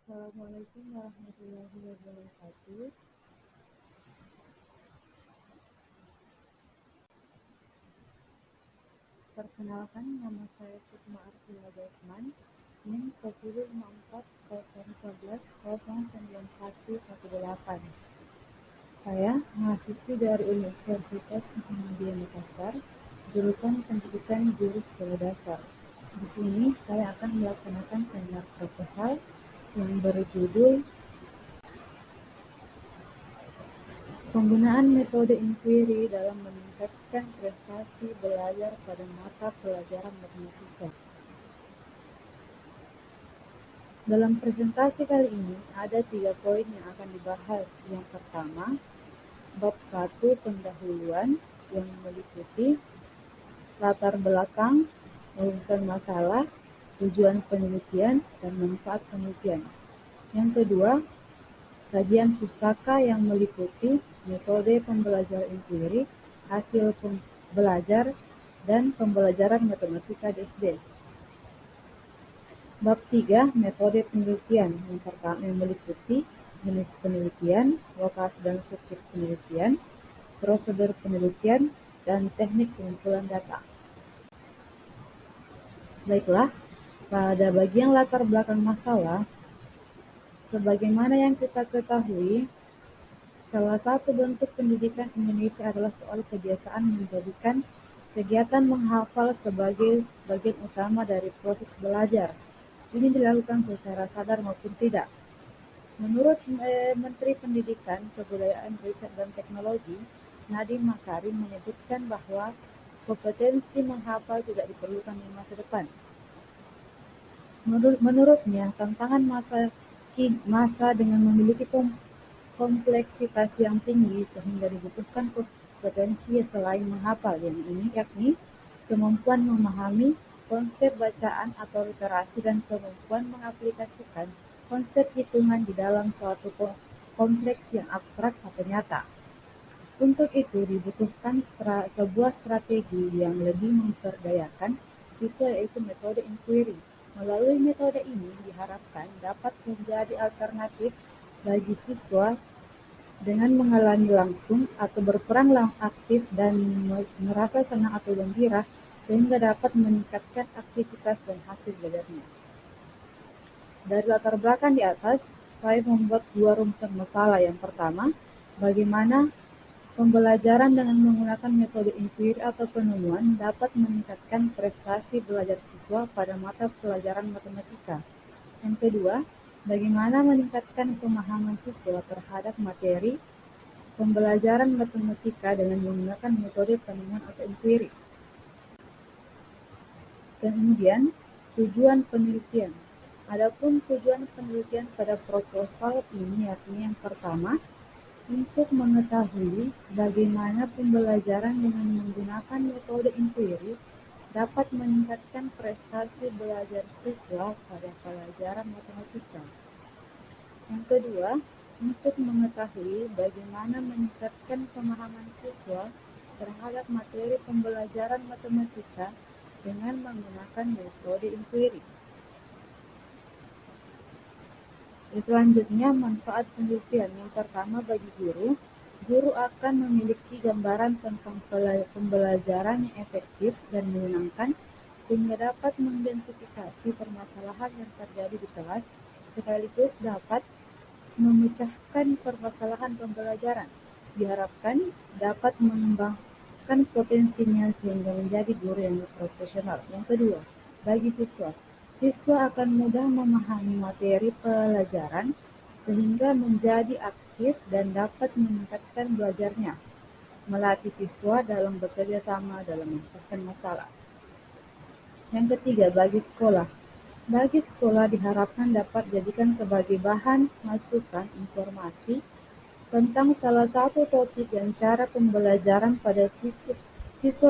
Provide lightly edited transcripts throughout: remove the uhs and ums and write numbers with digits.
Assalamualaikum warahmatullahi wabarakatuh. Perkenalkan, nama saya Sukma Arfila Desman, NIM 1540111091118. Saya mahasiswi dari Universitas Muhammadiyah Makassar, jurusan Pendidikan Guru Sekolah Dasar. Di sini saya akan melaksanakan seminar proposal yang berjudul Penggunaan metode inquiry dalam meningkatkan prestasi belajar pada mata pelajaran matematika. Dalam presentasi kali ini, ada 3 poin yang akan dibahas. Yang pertama, bab 1 pendahuluan yang meliputi latar belakang, rumusan masalah, tujuan penelitian, dan manfaat penelitian. Yang kedua, kajian pustaka yang meliputi metode pembelajaran inquiry, hasil belajar, dan pembelajaran matematika di SD. Bab 3, metode penelitian. Yang pertama yang meliputi jenis penelitian, lokasi dan subjek penelitian, prosedur penelitian, dan teknik pengumpulan data. Baiklah, pada bagian latar belakang masalah, sebagaimana yang kita ketahui, salah satu bentuk pendidikan Indonesia adalah soal kebiasaan menjadikan kegiatan menghafal sebagai bagian utama dari proses belajar. Ini dilakukan secara sadar maupun tidak. Menurut Menteri Pendidikan, Kebudayaan, Riset, dan Teknologi, Nadiem Makarim menyebutkan bahwa kompetensi menghafal tidak diperlukan di masa depan. Menurutnya, tantangan masa dengan memiliki kompleksitas yang tinggi sehingga dibutuhkan kompetensi selain menghafal, yakni kemampuan memahami konsep bacaan atau literasi dan kemampuan mengaplikasikan konsep hitungan di dalam suatu kompleks yang abstrak atau nyata. Untuk itu dibutuhkan sebuah strategi yang lebih memperdayakan siswa, yaitu metode inquiry. Melalui metode ini diharapkan dapat menjadi alternatif bagi siswa dengan mengalami langsung atau berperan aktif dan merasa senang atau gembira sehingga dapat meningkatkan aktivitas dan hasil belajarnya. Dari latar belakang di atas, saya membuat 2 rumusan masalah. Yang pertama, bagaimana pembelajaran dengan menggunakan metode inquiry atau penemuan dapat meningkatkan prestasi belajar siswa pada mata pelajaran matematika. Yang kedua, bagaimana meningkatkan pemahaman siswa terhadap materi pembelajaran matematika dengan menggunakan metode penemuan atau inquiry. Kemudian, tujuan penelitian. Adapun tujuan penelitian pada proposal ini yakni yang pertama, untuk mengetahui bagaimana pembelajaran dengan menggunakan metode inquiry dapat meningkatkan prestasi belajar siswa pada pelajaran matematika. Yang kedua, untuk mengetahui bagaimana meningkatkan pemahaman siswa terhadap materi pembelajaran matematika dengan menggunakan metode inquiry. Selanjutnya, manfaat penelitian. Yang pertama, bagi guru akan memiliki gambaran tentang pembelajaran yang efektif dan menyenangkan sehingga dapat mengidentifikasi permasalahan yang terjadi di kelas sekaligus dapat memecahkan permasalahan pembelajaran. Diharapkan dapat mengembangkan potensinya sehingga menjadi guru yang profesional. Yang kedua, bagi siswa akan mudah memahami materi pelajaran sehingga menjadi aktif dan dapat meningkatkan belajarnya, melatih siswa dalam bekerja sama dalam memecahkan masalah. Yang ketiga, bagi sekolah diharapkan dapat dijadikan sebagai bahan masukan informasi tentang salah satu topik dan cara pembelajaran pada siswa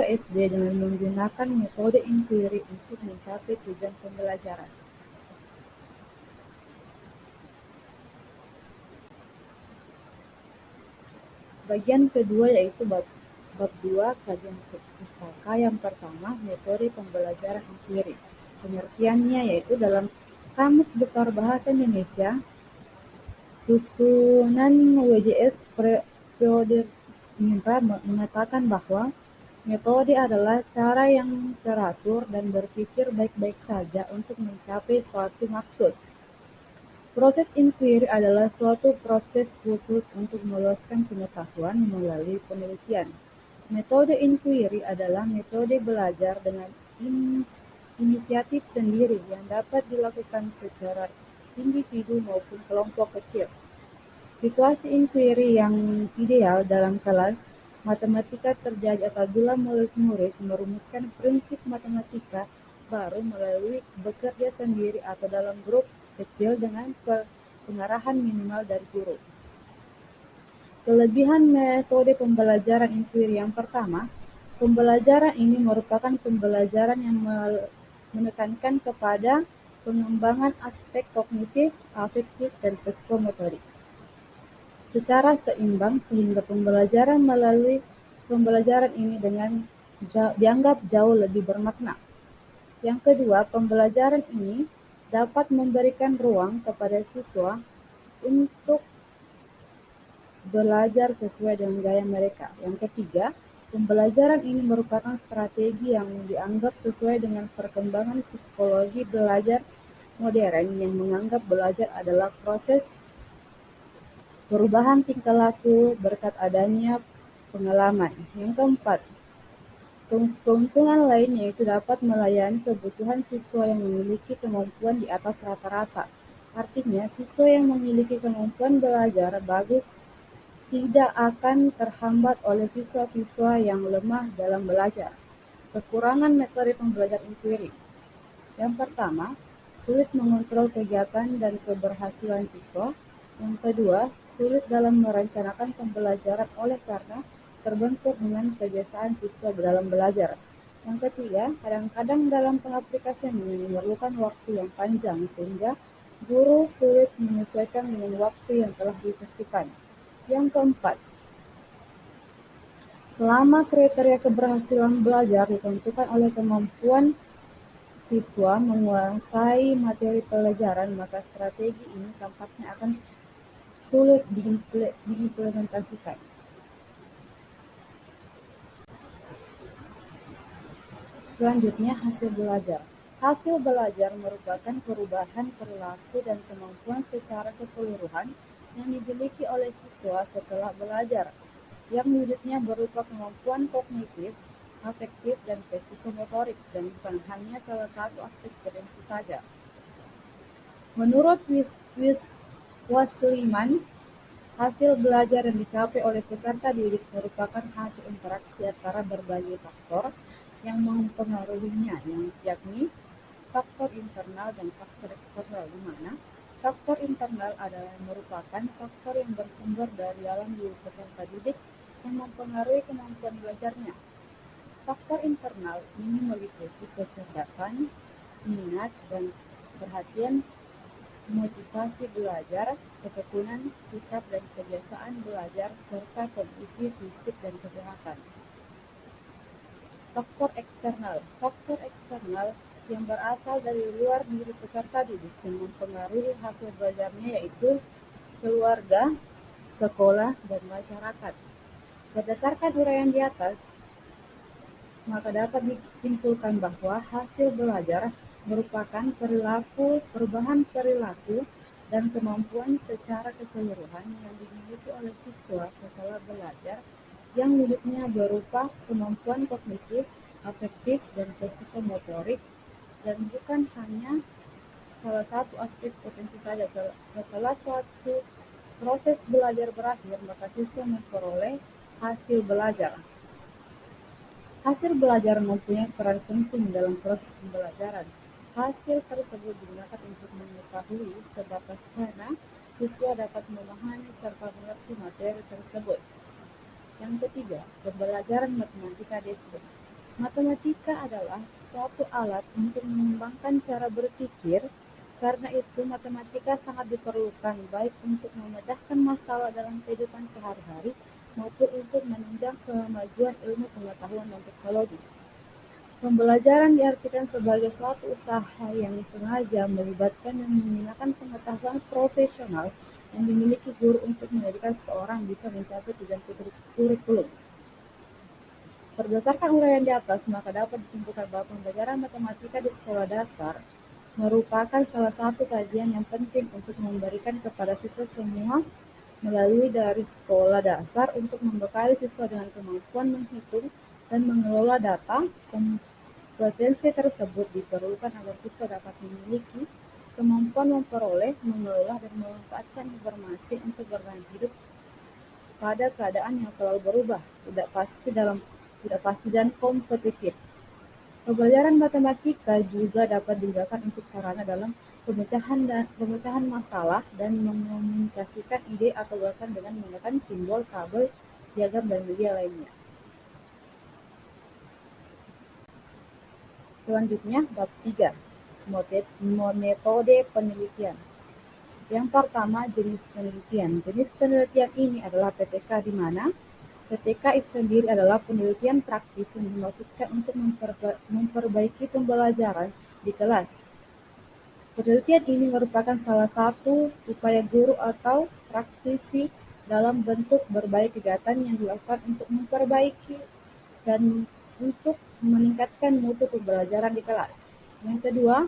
SD dengan menggunakan metode inquiry untuk mencapai tujuan pembelajaran. Bagian kedua yaitu bab 2, kajian pustaka. Yang pertama, metode pembelajaran inquiry. Pengertiannya yaitu dalam Kamus Besar Bahasa Indonesia, susunan WJS periode Minra mengatakan bahwa metode adalah cara yang teratur dan berpikir baik-baik saja untuk mencapai suatu maksud. Proses inquiry adalah suatu proses khusus untuk meluaskan pengetahuan melalui penelitian. Metode inquiry adalah metode belajar dengan inisiatif sendiri yang dapat dilakukan secara individu maupun kelompok kecil. Situasi inquiry yang ideal dalam kelas matematika terjadi apabila murid-murid merumuskan prinsip matematika baru melalui bekerja sendiri atau dalam grup kecil dengan pengarahan minimal dari guru. Kelebihan metode pembelajaran inquiry yang pertama, pembelajaran ini merupakan pembelajaran yang menekankan kepada pengembangan aspek kognitif, afektif, dan psikomotorik secara seimbang sehingga pembelajaran melalui pembelajaran ini dianggap jauh lebih bermakna. Yang kedua, pembelajaran ini dapat memberikan ruang kepada siswa untuk belajar sesuai dengan gaya mereka. Yang ketiga, pembelajaran ini merupakan strategi yang dianggap sesuai dengan perkembangan psikologi belajar modern yang menganggap belajar adalah proses perubahan tingkah laku berkat adanya pengalaman. Yang keempat, keuntungan lain yaitu dapat melayani kebutuhan siswa yang memiliki kemampuan di atas rata-rata. Artinya, siswa yang memiliki kemampuan belajar bagus tidak akan terhambat oleh siswa-siswa yang lemah dalam belajar. Kekurangan metode pembelajaran inquiry. Yang pertama, sulit mengontrol kegiatan dan keberhasilan siswa. Yang kedua, sulit dalam merencanakan pembelajaran oleh karena terbentur dengan kebiasaan siswa dalam belajar. Yang ketiga, kadang-kadang dalam pengaplikasian memerlukan waktu yang panjang sehingga guru sulit menyesuaikan dengan waktu yang telah ditentukan. Yang keempat, selama kriteria keberhasilan belajar ditentukan oleh kemampuan siswa menguasai materi pelajaran, maka strategi ini tampaknya akan sulit diimplementasikan. Selanjutnya, hasil belajar. Hasil belajar merupakan perubahan perilaku dan kemampuan secara keseluruhan yang dimiliki oleh siswa setelah belajar, yang wujudnya berupa kemampuan kognitif, afektif, dan psikomotorik, dan bukan hanya salah satu aspek potensi saja. Menurut Wasliman, hasil belajar yang dicapai oleh peserta didik merupakan hasil interaksi antara berbagai faktor yang mempengaruhinya, yakni faktor internal dan faktor eksternal, di mana faktor internal adalah merupakan faktor yang bersumber dari dalam diri peserta didik yang mempengaruhi kemampuan belajarnya. Faktor internal ini meliputi kecerdasan, minat, dan perhatian, motivasi belajar, ketekunan, sikap dan kebiasaan belajar, serta kondisi fisik dan kesehatan. Faktor eksternal yang berasal dari luar diri peserta didik yang mempengaruhi hasil belajarnya yaitu keluarga, sekolah, dan masyarakat. Berdasarkan uraian di atas, maka dapat disimpulkan bahwa hasil belajar merupakan perubahan perilaku dan kemampuan secara keseluruhan yang dimiliki oleh siswa setelah belajar, yang wujudnya berupa kemampuan kognitif, afektif, dan psikomotorik, dan bukan hanya salah satu aspek potensi saja. Setelah suatu proses belajar berakhir, maka siswa memperoleh hasil belajar. Hasil belajar mempunyai peran penting dalam proses pembelajaran. Hasil tersebut digunakan untuk mengetahui sebatas mana siswa dapat memahami serta mengerti materi tersebut. Yang ketiga, pembelajaran matematika SD. Matematika adalah suatu alat untuk mengembangkan cara berpikir, karena itu matematika sangat diperlukan baik untuk memecahkan masalah dalam kehidupan sehari-hari maupun untuk menunjang kemajuan ilmu pengetahuan dan teknologi. Pembelajaran diartikan sebagai suatu usaha yang sengaja melibatkan dan menggunakan pengetahuan profesional yang dimiliki guru untuk menjadikan seseorang bisa mencapai tujuan kurikulum. Berdasarkan uraian di atas, maka dapat disimpulkan bahwa pembelajaran matematika di sekolah dasar merupakan salah satu kajian yang penting untuk memberikan kepada siswa semua melalui dari sekolah dasar untuk membekali siswa dengan kemampuan menghitung dan mengelola data. Kompetensi tersebut diperlukan agar siswa dapat memiliki kemampuan memperoleh, mengelola, dan memanfaatkan informasi untuk bertahan hidup pada keadaan yang selalu berubah, tidak pasti dan kompetitif. Pembelajaran matematika juga dapat digunakan untuk sarana dalam pemecahan masalah dan mengkomunikasikan ide atau gagasan dengan menggunakan simbol, tabel, diagram, dan media lainnya. Selanjutnya, bab 3, metode penelitian. Yang pertama, jenis penelitian. Jenis penelitian ini adalah PTK, di mana PTK itu sendiri adalah penelitian praktis yang dimaksudkan untuk memperbaiki pembelajaran di kelas. Penelitian ini merupakan salah satu upaya guru atau praktisi dalam bentuk berbagai kegiatan yang dilakukan untuk memperbaiki dan untuk meningkatkan mutu pembelajaran di kelas. Yang kedua,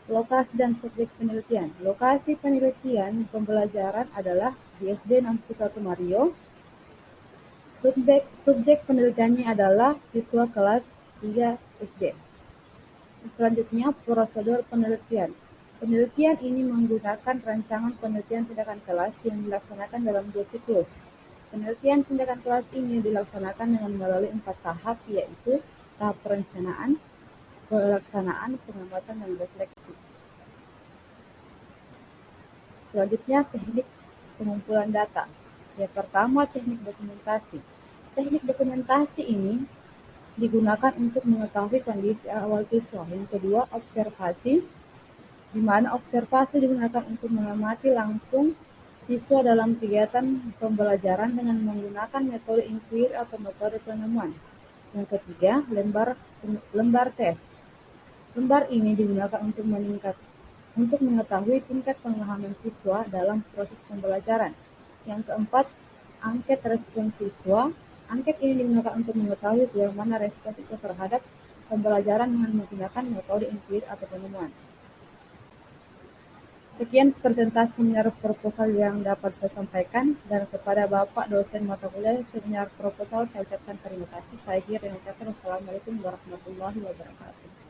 lokasi dan subjek penelitian. Lokasi penelitian pembelajaran adalah di SD 61 Mario. Subjek penelitiannya adalah siswa kelas 3 SD. Selanjutnya, prosedur penelitian. Penelitian ini menggunakan rancangan penelitian tindakan kelas yang dilaksanakan dalam 2 siklus. Penelitian tindakan kelas ini dilaksanakan dengan melalui 4 tahap, yaitu tahap perencanaan, pelaksanaan, pengamatan, dan refleksi. Selanjutnya, teknik pengumpulan data. Yang pertama, teknik dokumentasi. Teknik dokumentasi ini digunakan untuk mengetahui kondisi awal siswa. Yang kedua, observasi, di mana observasi digunakan untuk mengamati langsung siswa dalam kegiatan pembelajaran dengan menggunakan metode inquiry atau metode penemuan. Yang ketiga, lembar tes. Lembar ini digunakan untuk mengetahui tingkat pemahaman siswa dalam proses pembelajaran. Yang keempat, angket respon siswa. Angket ini digunakan untuk mengetahui sejauh mana respon siswa terhadap pembelajaran dengan menggunakan metode inquiry atau penemuan. Sekian presentasi seminar proposal yang dapat saya sampaikan, dan kepada Bapak dosen mata kuliah seminar proposal saya ucapkan terima kasih. Saya kira dan ucapkan wassalamualaikum warahmatullahi wabarakatuh.